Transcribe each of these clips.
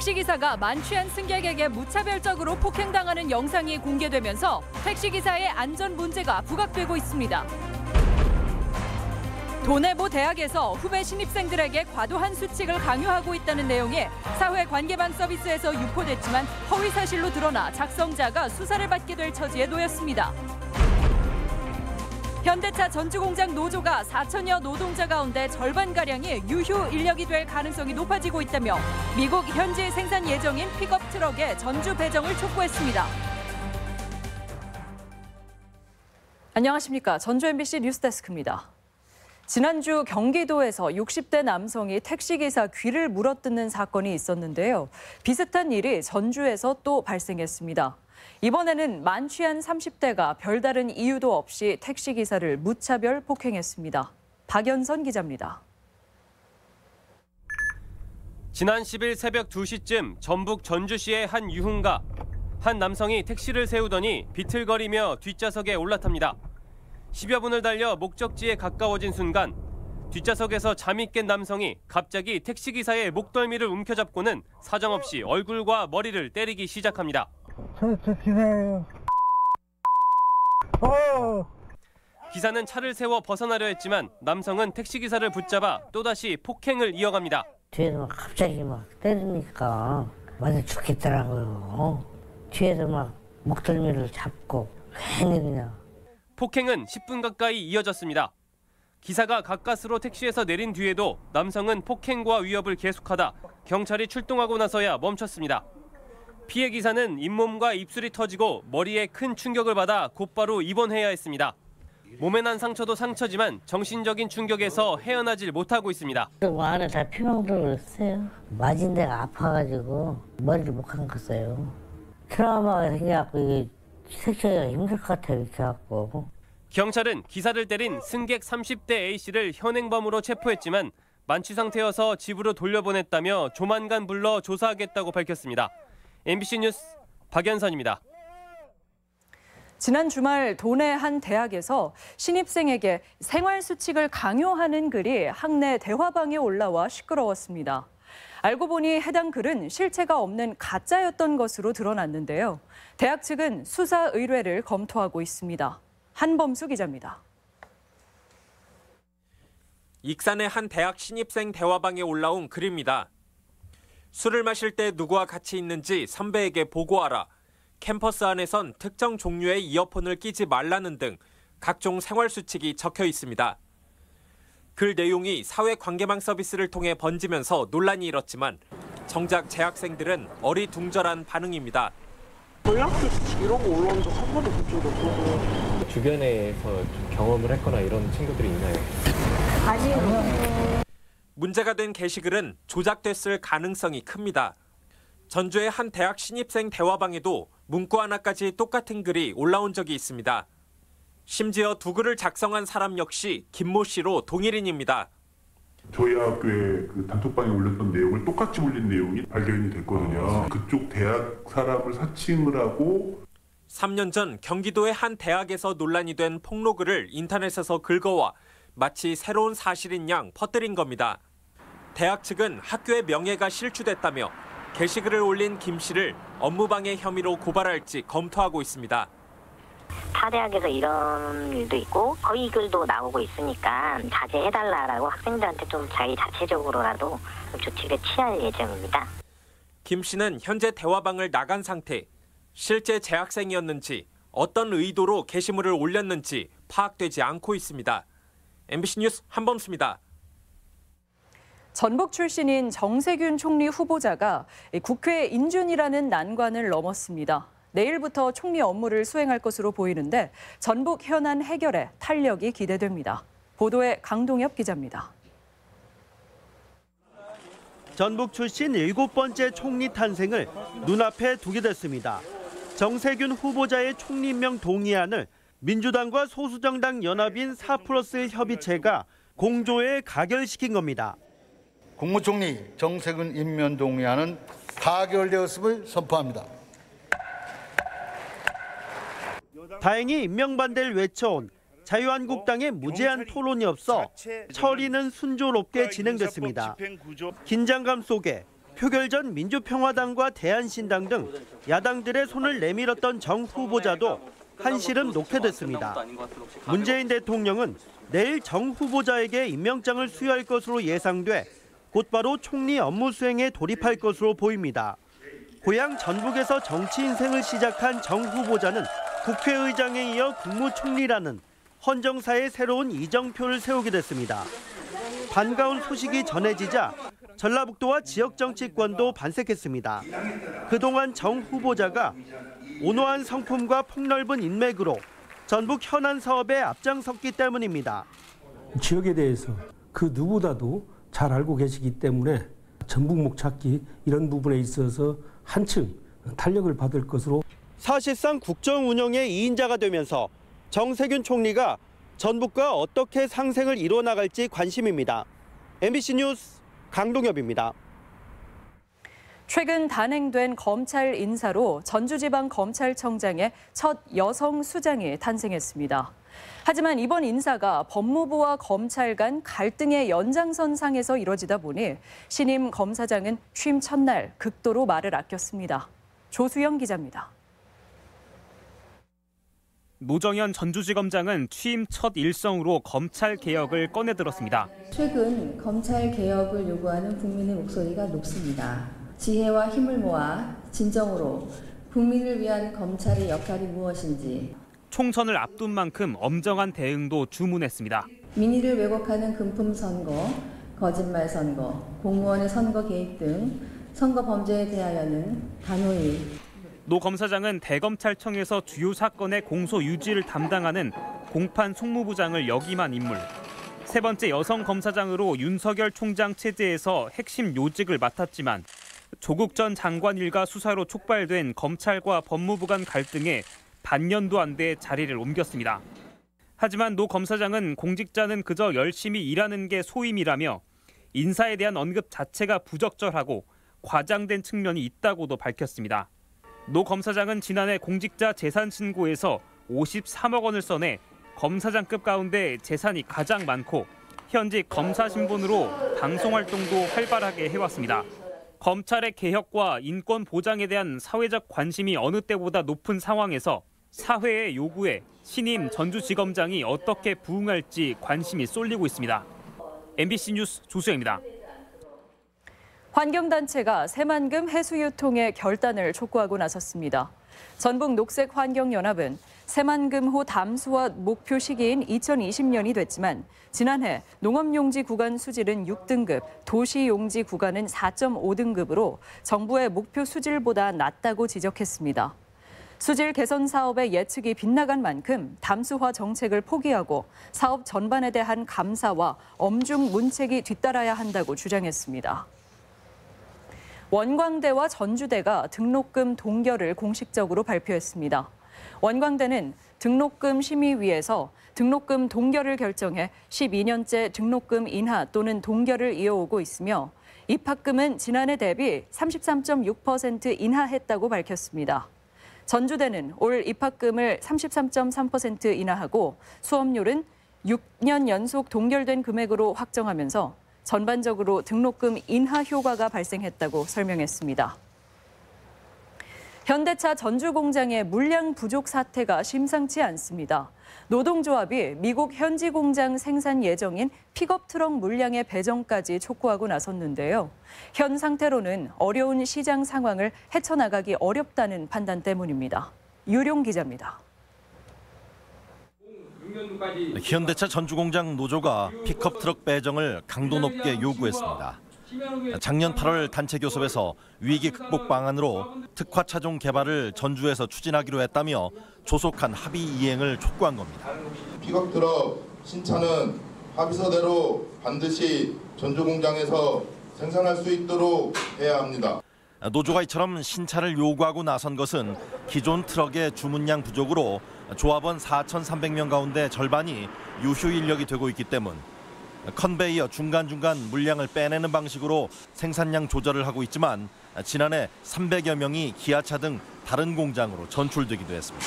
택시기사가 만취한 승객에게 무차별적으로 폭행당하는 영상이 공개되면서 택시기사의 안전 문제가 부각되고 있습니다. 도내모 대학에서 후배 신입생들에게 과도한 수칙을 강요하고 있다는 내용의 사회관계망 서비스에서 유포됐지만 허위 사실로 드러나 작성자가 수사를 받게 될 처지에 놓였습니다. 현대차 전주공장 노조가 4천여 노동자 가운데 절반가량이 유휴 인력이 될 가능성이 높아지고 있다며 미국 현지 생산 예정인 픽업 트럭의 전주 배정을 촉구했습니다. 안녕하십니까. 전주 MBC 뉴스데스크입니다. 지난주 경기도에서 60대 남성이 택시기사 귀를 물어뜯는 사건이 있었는데요. 비슷한 일이 전주에서 또 발생했습니다. 이번에는 만취한 30대가 별다른 이유도 없이 택시기사를 무차별 폭행했습니다. 박연선 기자입니다. 지난 10일 새벽 2시쯤 전북 전주시의 한 유흥가. 한 남성이 택시를 세우더니 비틀거리며 뒷좌석에 올라탑니다. 10여 분을 달려 목적지에 가까워진 순간 뒷좌석에서 잠이 깬 남성이 갑자기 택시기사의 목덜미를 움켜잡고는 사정없이 얼굴과 머리를 때리기 시작합니다. 기사는 차를 세워 벗어나려 했지만 남성은 택시기사를 붙잡아 또다시 폭행을 이어갑니다. 뒤에서 막 갑자기 막 때리니까 완전 죽겠더라고요. 뒤에서 막 목덜미를 잡고 괜히 그냥. 폭행은 10분 가까이 이어졌습니다. 기사가 가까스로 택시에서 내린 뒤에도 남성은 폭행과 위협을 계속하다 경찰이 출동하고 나서야 멈췄습니다. 피해 기사는 잇몸과 입술이 터지고 머리에 큰 충격을 받아 곧바로 입원해야 했습니다. 몸에 난 상처도 상처지만 정신적인 충격에서 헤어나질 못하고 있습니다. 안에 다 피멍 들고 있어요. 맞은 데가 아파가지고 머리를 못 감았어요. 트라우마가 생겨갖고 이게 색소가 힘들 것 같아요. 이렇게 갖고. 경찰은 기사를 때린 승객 30대 A씨를 현행범으로 체포했지만 만취 상태여서 집으로 돌려보냈다며 조만간 불러 조사하겠다고 밝혔습니다. MBC 뉴스 박연선입니다. 지난 주말 도내 한 대학에서 신입생에게 생활수칙을 강요하는 글이 학내 대화방에 올라와 시끄러웠습니다. 알고 보니 해당 글은 실체가 없는 가짜였던 것으로 드러났는데요. 대학 측은 수사 의뢰를 검토하고 있습니다. 한범수 기자입니다. 익산의 한 대학 신입생 대화방에 올라온 글입니다. 술을 마실 때 누구와 같이 있는지 선배에게 보고하라. 캠퍼스 안에선 특정 종류의 이어폰을 끼지 말라는 등 각종 생활수칙이 적혀 있습니다. 글 내용이 사회관계망 서비스를 통해 번지면서 논란이 일었지만 정작 재학생들은 어리둥절한 반응입니다. 연락처 이런 거 올라온 적 한 번도 본 적이 없어서. 주변에서 좀 경험을 했거나 이런 친구들이 있나요? 아니요. 문제가 된 게시글은 조작됐을 가능성이 큽니다. 전주의 한 대학 신입생 대화방에도 문구 하나까지 똑같은 글이 올라온 적이 있습니다. 심지어 두 글을 작성한 사람 역시 김모 씨로 동일인입니다. 저희 학교에 그 단톡방에 올렸던 내용을 똑같이 올린 내용이 발견이 됐거든요. 그쪽 대학 사람을 사칭을 하고 3년 전 경기도의 한 대학에서 논란이 된 폭로글을 인터넷에서 긁어와 마치 새로운 사실인 양 퍼뜨린 겁니다. 대학 측은 학교의 명예가 실추됐다며 게시글을 올린 김 씨를 업무방해 혐의로 고발할지 검토하고 있습니다. 타 대학에서 이런 일도 있고 허위 글도 나오고 있으니까 자제해달라고 학생들한테 좀 자기 자체적으로라도 조치를 취할 예정입니다. 김 씨는 현재 대화방을 나간 상태, 실제 재학생이었는지 어떤 의도로 게시물을 올렸는지 파악되지 않고 있습니다. MBC 뉴스 한범수입니다. 전북 출신인 정세균 총리 후보자가 국회 인준이라는 난관을 넘었습니다. 내일부터 총리 업무를 수행할 것으로 보이는데 전북 현안 해결에 탄력이 기대됩니다. 보도에 강동엽 기자입니다. 전북 출신 7번째 총리 탄생을 눈앞에 두게 됐습니다. 정세균 후보자의 총리 임명 동의안을 민주당과 소수정당 연합인 4플러스 협의체가 공조에 가결시킨 겁니다. 국무총리 정세균 임명 동의안은 가결되었음을 선포합니다. 다행히 임명 반대를 외쳐온 자유한국당의 무제한 토론이 없어 처리는 순조롭게 진행됐습니다. 긴장감 속에 표결 전 민주평화당과 대한신당 등 야당들의 손을 내밀었던 정 후보자도 한시름 놓게 됐습니다. 문재인 대통령은 내일 정 후보자에게 임명장을 수여할 것으로 예상돼 곧바로 총리 업무 수행에 돌입할 것으로 보입니다. 고향 전북에서 정치 인생을 시작한 정 후보자는 국회의장에 이어 국무총리라는 헌정사의 새로운 이정표를 세우게 됐습니다. 반가운 소식이 전해지자 전라북도와 지역 정치권도 반색했습니다. 그동안 정 후보자가 온화한 성품과 폭넓은 인맥으로 전북 현안 사업에 앞장섰기 때문입니다. 지역에 대해서 그 누구보다도 잘 알고 계시기 때문에 전북목 찾기 이런 부분에 있어서 한층 탄력을 받을 것으로. 사실상 국정 운영의 2인자가 되면서 정세균 총리가 전북과 어떻게 상생을 이뤄나갈지 관심입니다. MBC 뉴스 강동엽입니다. 최근 단행된 검찰 인사로 전주지방검찰청장의 첫 여성 수장이 탄생했습니다. 하지만 이번 인사가 법무부와 검찰 간 갈등의 연장선상에서 이뤄지다 보니 신임 검사장은 취임 첫날 극도로 말을 아꼈습니다. 조수영 기자입니다. 노정현 전주지검장은 취임 첫 일성으로 검찰 개혁을 꺼내들었습니다. 최근 검찰 개혁을 요구하는 국민의 목소리가 높습니다. 지혜와 힘을 모아 진정으로 국민을 위한 검찰의 역할이 무엇인지. 총선을 앞둔 만큼 엄정한 대응도 주문했습니다. 민의를 왜곡하는 금품 선거, 거짓말 선거, 공무원의 선거 개입 등 선거 범죄에 대하여는 단호히. 노 검사장은 대검찰청에서 주요 사건의 공소 유지를 담당하는 공판 송무부장을 역임한 인물. 세 번째 여성 검사장으로 윤석열 총장 체제에서 핵심 요직을 맡았지만 조국 전 장관 일가 수사로 촉발된 검찰과 법무부 간 갈등에 반년도 안 돼 자리를 옮겼습니다. 하지만 노 검사장은 공직자는 그저 열심히 일하는 게 소임이라며 인사에 대한 언급 자체가 부적절하고 과장된 측면이 있다고도 밝혔습니다. 노 검사장은 지난해 공직자 재산 신고에서 53억 원을 써내 검사장급 가운데 재산이 가장 많고 현직 검사 신분으로 방송 활동도 활발하게 해왔습니다. 검찰의 개혁과 인권 보장에 대한 사회적 관심이 어느 때보다 높은 상황에서 사회의 요구에 신임 전주지검장이 어떻게 부응할지 관심이 쏠리고 있습니다. MBC 뉴스 조수영입니다. 환경단체가 새만금 해수유통의 결단을 촉구하고 나섰습니다. 전북 녹색환경연합은 새만금호 담수화 목표 시기인 2020년이 됐지만 지난해 농업용지 구간 수질은 6등급, 도시용지 구간은 4.5등급으로 정부의 목표 수질보다 낮다고 지적했습니다. 수질 개선 사업의 예측이 빗나간 만큼 담수화 정책을 포기하고 사업 전반에 대한 감사와 엄중 문책이 뒤따라야 한다고 주장했습니다. 원광대와 전주대가 등록금 동결을 공식적으로 발표했습니다. 원광대는 등록금 심의위에서 등록금 동결을 결정해 12년째 등록금 인하 또는 동결을 이어오고 있으며 입학금은 지난해 대비 33.6% 인하했다고 밝혔습니다. 전주대는 올 입학금을 33.3% 인하하고 수업료는 6년 연속 동결된 금액으로 확정하면서 전반적으로 등록금 인하 효과가 발생했다고 설명했습니다. 현대차 전주 공장의 물량 부족 사태가 심상치 않습니다. 노동조합이 미국 현지 공장 생산 예정인 픽업 트럭 물량의 배정까지 촉구하고 나섰는데요. 현 상태로는 어려운 시장 상황을 헤쳐나가기 어렵다는 판단 때문입니다. 유룡 기자입니다. 현대차 전주공장 노조가 픽업 트럭 배정을 강도 높게 요구했습니다. 작년 8월 단체 교섭에서 위기 극복 방안으로 특화 차종 개발을 전주에서 추진하기로 했다며 조속한 합의 이행을 촉구한 겁니다. 픽업 트럭 신차는 합의서대로 반드시 전주공장에서 생산할 수 있도록 해야 합니다. 노조가 이처럼 신차를 요구하고 나선 것은 기존 트럭의 주문량 부족으로 조합원 4,300명 가운데 절반이 유휴 인력이 되고 있기 때문 컨베이어 중간중간 물량을 빼내는 방식으로 생산량 조절을 하고 있지만 지난해 300여 명이 기아차 등 다른 공장으로 전출되기도 했습니다.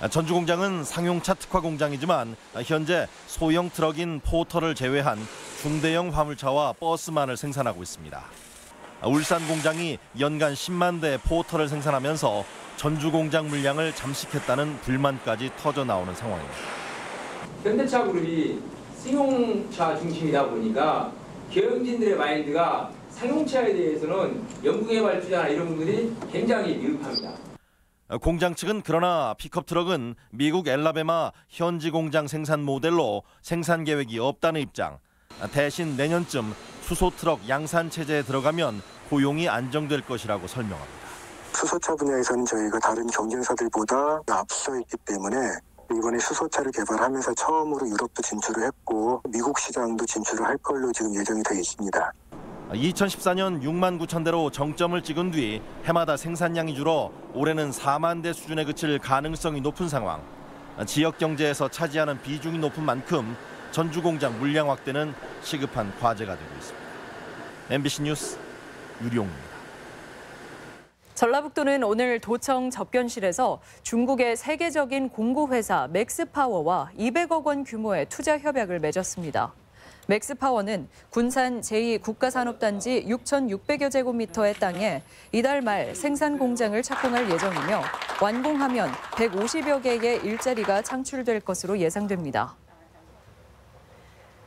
전주 공장은 상용차 특화 공장이지만 현재 소형 트럭인 포터를 제외한 중대형 화물차와 버스만을 생산하고 있습니다. 울산 공장이 연간 10만 대 포터를 생산하면서 전주 공장 물량을 잠식했다는 불만까지 터져 나오는 상황입니다. 현대차 그룹이 승용차 중심이다 보니까 경영진들의 마인드가 상용차에 대해서는 연구개발 투자나 이런 분들이 굉장히 미흡합니다. 공장 측은 그러나 픽업 트럭은 미국 엘라베마 현지 공장 생산 모델로 생산 계획이 없다는 입장. 대신 내년쯤 수소 트럭 양산 체제에 들어가면 고용이 안정될 것이라고 설명합니다. 수소차 분야에서는 저희가 다른 경쟁사들보다 앞서 있기 때문에 이번에 수소차를 개발하면서 처음으로 유럽도 진출을 했고 미국 시장도 진출을 할 걸로 지금 예정이 되어 있습니다. 2014년 6만 9천 대로 정점을 찍은 뒤 해마다 생산량이 줄어 올해는 4만 대 수준에 그칠 가능성이 높은 상황. 지역 경제에서 차지하는 비중이 높은 만큼 전주 공장 물량 확대는 시급한 과제가 되고 있습니다. MBC 뉴스 유리용입니다. 전라북도는 오늘 도청 접견실에서 중국의 세계적인 공구회사 맥스파워와 200억 원 규모의 투자 협약을 맺었습니다. 맥스파워는 군산 제2국가산업단지 6,600여 제곱미터의 땅에 이달 말 생산 공장을 착공할 예정이며 완공하면 150여 개의 일자리가 창출될 것으로 예상됩니다.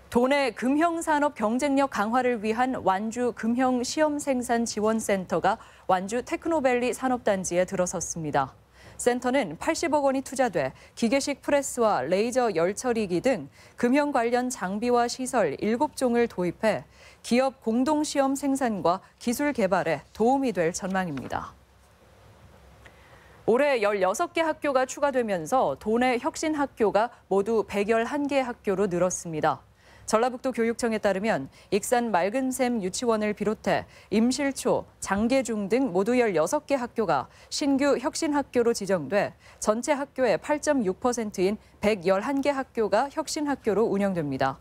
도내 금형산업 경쟁력 강화를 위한 완주 금형시험생산지원센터가 완주 테크노밸리 산업단지에 들어섰습니다. 센터는 80억 원이 투자돼 기계식 프레스와 레이저 열처리기 등 금형 관련 장비와 시설 7종을 도입해 기업 공동시험 생산과 기술 개발에 도움이 될 전망입니다. 올해 16개 학교가 추가되면서 도내 혁신학교가 모두 111개 학교로 늘었습니다. 전라북도 교육청에 따르면 익산 맑은샘 유치원을 비롯해 임실초, 장계중 등 모두 16개 학교가 신규 혁신학교로 지정돼 전체 학교의 8.6%인 111개 학교가 혁신학교로 운영됩니다.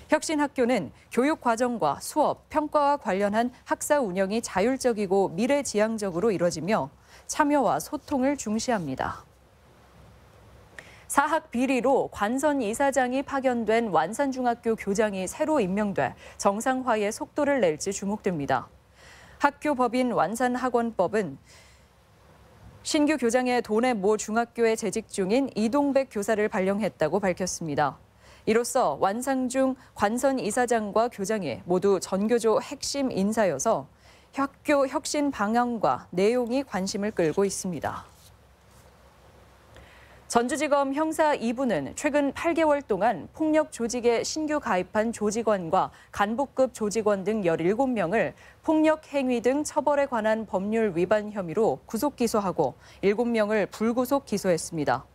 혁신학교는 교육과정과 수업, 평가와 관련한 학사 운영이 자율적이고 미래지향적으로 이뤄지며 참여와 소통을 중시합니다. 사학 비리로 관선 이사장이 파견된 완산중학교 교장이 새로 임명돼 정상화의 속도를 낼지 주목됩니다. 학교 법인 완산학원법은 신규 교장의 도내 모 중학교에 재직 중인 이동백 교사를 발령했다고 밝혔습니다. 이로써 완산중 관선 이사장과 교장이 모두 전교조 핵심 인사여서 학교 혁신 방향과 내용이 관심을 끌고 있습니다. 전주지검 형사 2부는 최근 8개월 동안 폭력 조직에 신규 가입한 조직원과 간부급 조직원 등 17명을 폭력 행위 등 처벌에 관한 법률 위반 혐의로 구속 기소하고 7명을 불구속 기소했습니다.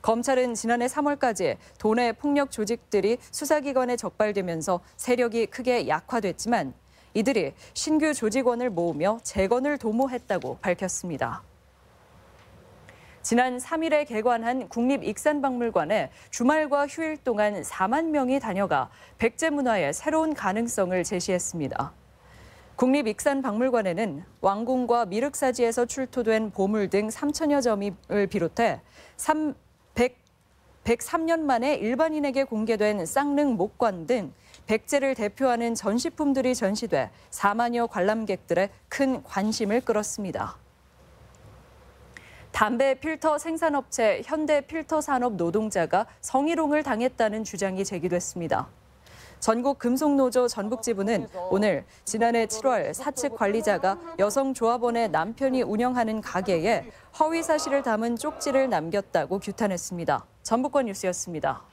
검찰은 지난해 3월까지 도내 폭력 조직들이 수사기관에 적발되면서 세력이 크게 약화됐지만 이들이 신규 조직원을 모으며 재건을 도모했다고 밝혔습니다. 지난 3일에 개관한 국립익산박물관에 주말과 휴일 동안 4만 명이 다녀가 백제 문화의 새로운 가능성을 제시했습니다. 국립익산박물관에는 왕궁과 미륵사지에서 출토된 보물 등 3천여 점을 비롯해 103년 만에 일반인에게 공개된 쌍릉 목관 등 백제를 대표하는 전시품들이 전시돼 4만여 관람객들의 큰 관심을 끌었습니다. 담배 필터 생산업체 현대필터산업 노동자가 성희롱을 당했다는 주장이 제기됐습니다. 전국금속노조 전북지부는 오늘 지난해 7월 사측 관리자가 여성조합원의 남편이 운영하는 가게에 허위 사실을 담은 쪽지를 남겼다고 규탄했습니다. 전북권 뉴스였습니다.